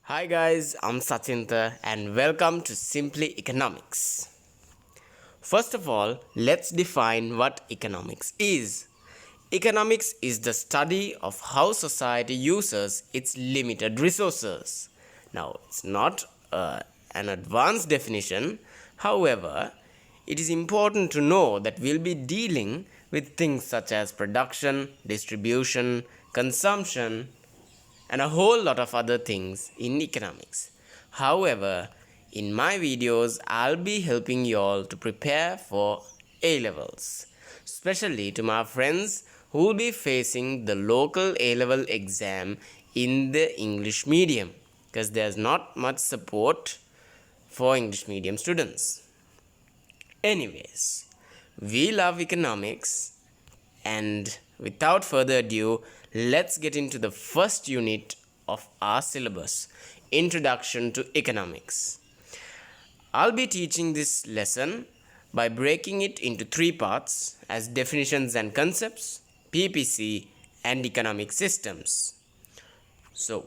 Hi guys, I'm Sachinta and welcome to Simply Economics. First of all, let's define what economics is. Economics is the study of how society uses its limited resources. Now, it's not an advanced definition, however, it is important to know that we'll be dealing with things such as production, distribution, consumption, and a whole lot of other things in economics. However, in my videos, I'll be helping you all to prepare for A levels, especially to my friends who will be facing the local A level exam in the English medium because there's not much support for English medium students. Anyways, we love economics, and without further ado, let's get into the first unit of our syllabus, Introduction to Economics. I'll be teaching this lesson by breaking it into three parts as definitions and concepts, PPC, and economic systems. So,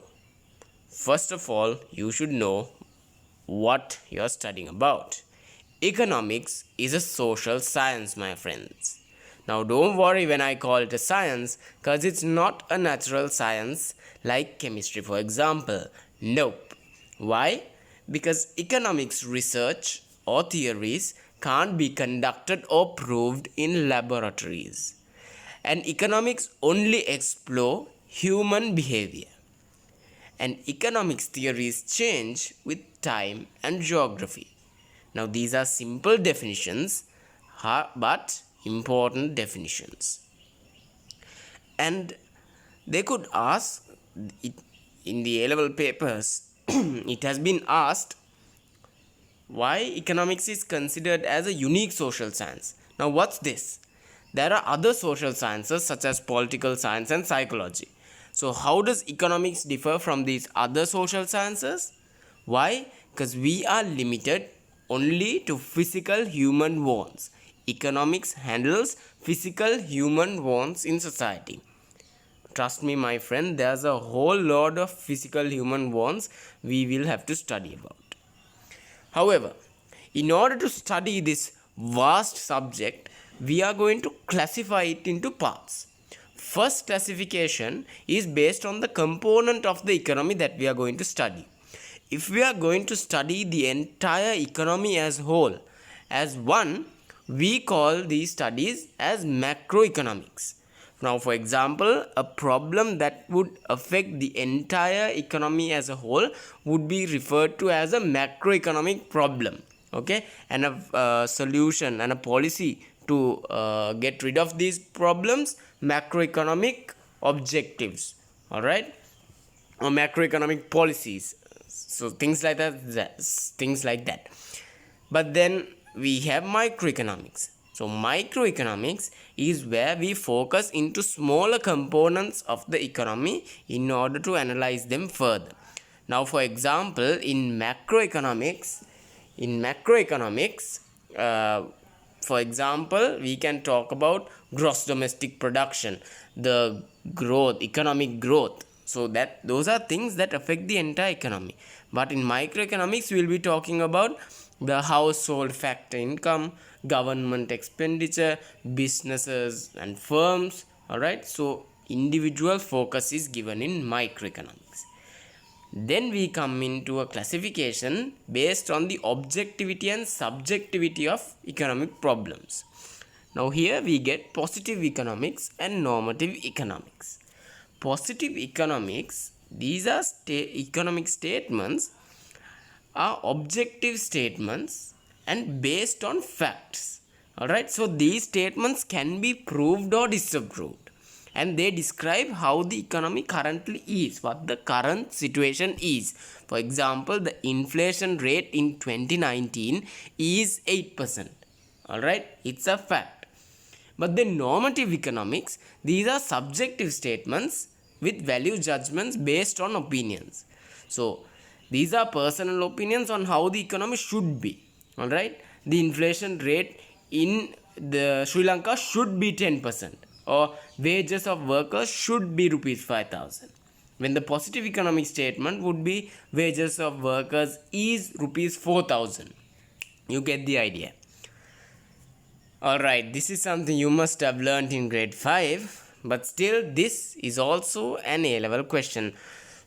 first of all, you should know what you're studying about. Economics is a social science, my friends. Now, don't worry when I call it a science, because it's not a natural science like chemistry, for example. Nope. Why? Because economics research or theories can't be conducted or proved in laboratories. And economics only explore human behavior. And economics theories change with time and geography. Now, these are simple definitions, but important definitions. And they could ask it in the A level papers, it has been asked why economics is considered as a unique social science. Now, what's this? There are other social sciences such as political science and psychology. So, how does economics differ from these other social sciences? Why? Because we are limited only to physical human wants. Economics handles physical human wants in society. Trust me, my friend, there's a whole lot of physical human wants we will have to study about. However, in order to study this vast subject, we are going to classify it into parts. First classification is based on the component of the economy that we are going to study. If we are going to study the entire economy as whole, as one, we call these studies as macroeconomics. Now, for example, a problem that would affect the entire economy as a whole would be referred to as a macroeconomic problem. Okay, and a solution and a policy to get rid of these problems, macroeconomic objectives. All right, or macroeconomic policies. So things like that. But then we have microeconomics. So microeconomics is where we focus into smaller components of the economy in order to analyze them further. Now, for example, in macroeconomics, for example, we can talk about gross domestic production, the growth, economic growth. So that those are things that affect the entire economy. But in microeconomics, we will be talking about the household factor income, government expenditure, businesses and firms. All right, so individual focus is given in microeconomics. Then we come into a classification based on the objectivity and subjectivity of economic problems. Now here we get positive economics and normative economics. Positive economics, these are economic statements, are objective statements and based on facts. Alright, so these statements can be proved or disapproved, and they describe how the economy currently is, what the current situation is. For example, the inflation rate in 2019 is 8%. Alright, it's a fact. But the normative economics, these are subjective statements with value judgments based on opinions. So these are personal opinions on how the economy should be. All right, the inflation rate in the Sri Lanka should be 10%, or wages of workers should be rupees 5,000. when the positive economic statement would be wages of workers is rupees 4,000. You get the idea. Alright, this is something you must have learned in grade 5, but still this is also an A-level question.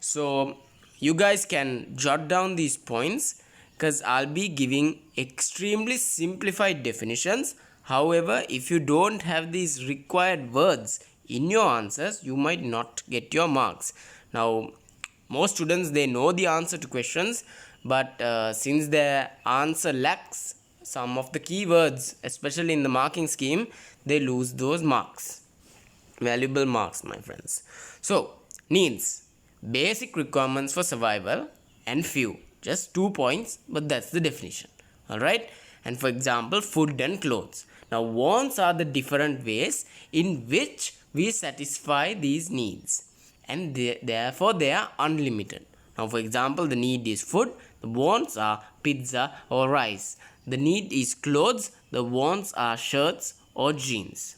So you guys can jot down these points because I'll be giving extremely simplified definitions. However, if you don't have these required words in your answers, you might not get your marks. Now, most students, they know the answer to questions, but since their answer lacks some of the keywords, especially in the marking scheme, they lose those marks. Valuable marks, my friends. So, needs, basic requirements for survival, and few. Just 2 points, but that's the definition. Alright? And for example, food and clothes. Now, wants are the different ways in which we satisfy these needs. And therefore, they are unlimited. Now, for example, the need is food. The wants are pizza or rice. The need is clothes. The wants are shirts or jeans.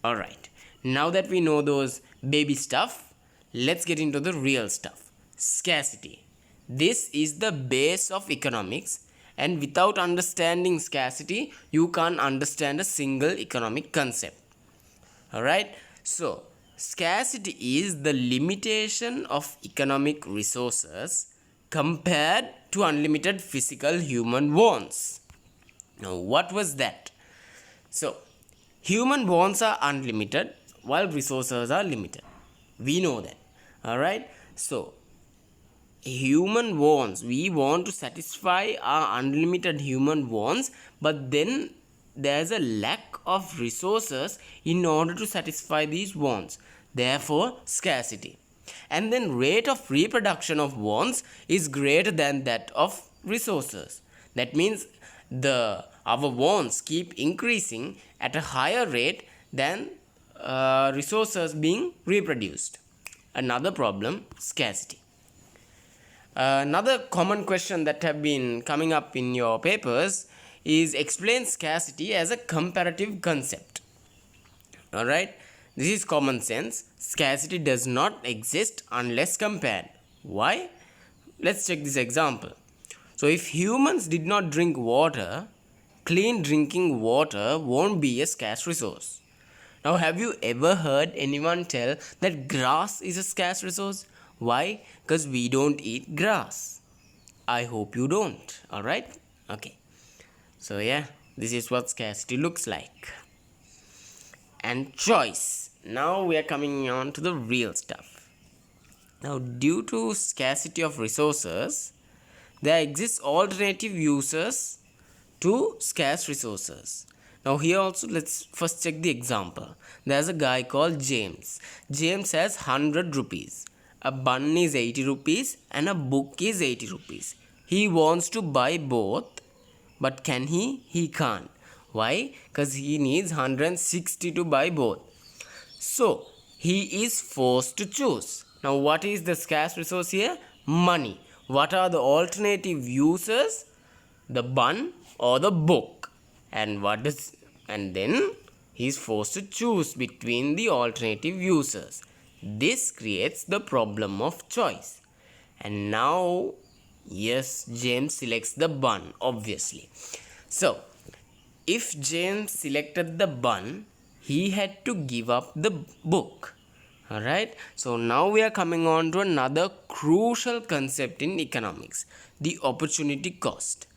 Alright, now that we know those baby stuff, let's get into the real stuff. Scarcity. This is the base of economics, and without understanding scarcity, you can't understand a single economic concept. Alright, so scarcity is the limitation of economic resources compared to unlimited physical human wants. Now, what was that? So, human wants are unlimited while resources are limited. We know that. Alright? So, human wants, we want to satisfy our unlimited human wants, but then there's a lack of resources in order to satisfy these wants. Therefore, scarcity. And then rate of reproduction of wants is greater than that of resources. That means our wants keep increasing at a higher rate than resources being reproduced. Another problem, scarcity. Another common question that have been coming up in your papers is explain scarcity as a comparative concept. Alright, this is common sense. Scarcity does not exist unless compared. Why? Let's check this example. So if humans did not drink water, clean drinking water won't be a scarce resource. Now, have you ever heard anyone tell that grass is a scarce resource? Why? Because we don't eat grass. I hope you don't. Alright? Okay. So yeah, this is what scarcity looks like. And choice. Now we are coming on to the real stuff. Now, due to scarcity of resources, there exists alternative uses to scarce resources. Now here also let's first check the example. There's a guy called James. James has 100 rupees. A bun is 80 rupees and a book is 80 rupees. He wants to buy both, but can he? He can't. Why? Because he needs 160 to buy both. So he is forced to choose. Now what is the scarce resource here? Money. What are the alternative uses? The bun or the book. And then he is forced to choose between the alternative uses. This creates the problem of choice. And now, yes, James selects the bun, obviously. So, if James selected the bun, he had to give up the book. Alright, so now we are coming on to another crucial concept in economics, the opportunity cost.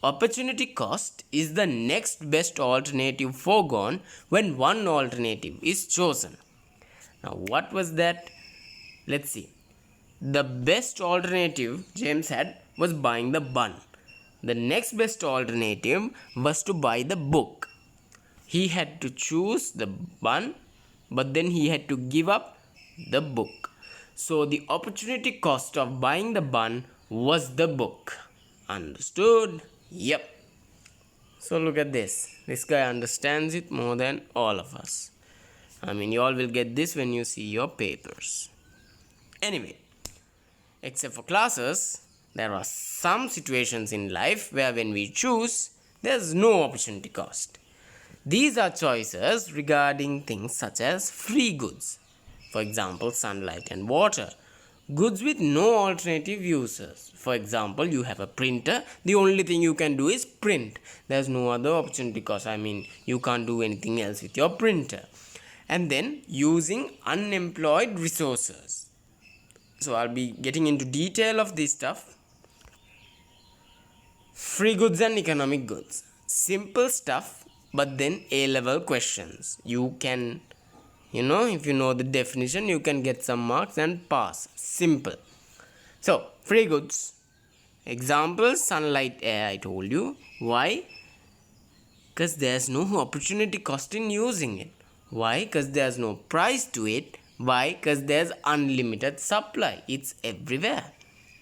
Opportunity cost is the next best alternative foregone when one alternative is chosen. Now, what was that? Let's see. The best alternative James had was buying the bun. The next best alternative was to buy the book. He had to choose the bun, but then he had to give up the book. So the opportunity cost of buying the bun was the book. Understood? Yep. So look at this. This guy understands it more than all of us. I mean, you all will get this when you see your papers. Anyway, except for classes, there are some situations in life where when we choose, there's no opportunity cost. These are choices regarding things such as free goods. For example, sunlight and water. Goods with no alternative uses. For example, you have a printer. The only thing you can do is print. There's no other opportunity cost. You can't do anything else with your printer. And then using unemployed resources. So I'll be getting into detail of this stuff. Free goods and economic goods. Simple stuff, but then A-level questions. You can, if you know the definition, you can get some marks and pass. Simple. So, free goods. Example, sunlight, air, I told you. Why? Because there's no opportunity cost in using it. Why? Because there's no price to it. Why? Because there's unlimited supply. It's everywhere.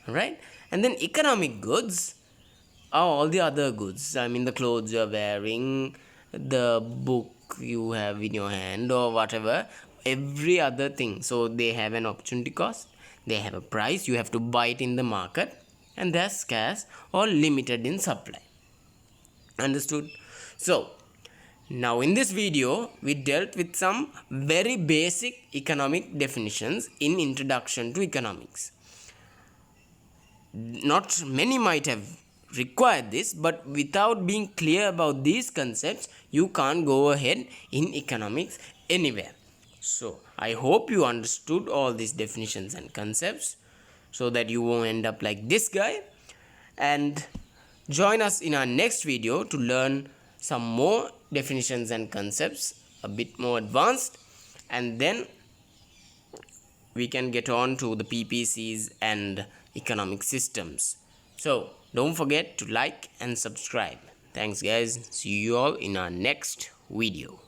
Right? And then economic goods are all the other goods. The clothes you're wearing, the book you have in your hand, or whatever. Every other thing. So they have an opportunity cost. They have a price. You have to buy it in the market. And they're scarce or limited in supply. Understood? So, now in this video, we dealt with some very basic economic definitions in Introduction to Economics. Not many might have required this, but without being clear about these concepts, you can't go ahead in economics anywhere. So, I hope you understood all these definitions and concepts so that you won't end up like this guy. And join us in our next video to learn some more definitions and concepts, a bit more advanced, and then we can get on to the PPCs and economic systems. So don't forget to like and subscribe. Thanks guys. See you all in our next video.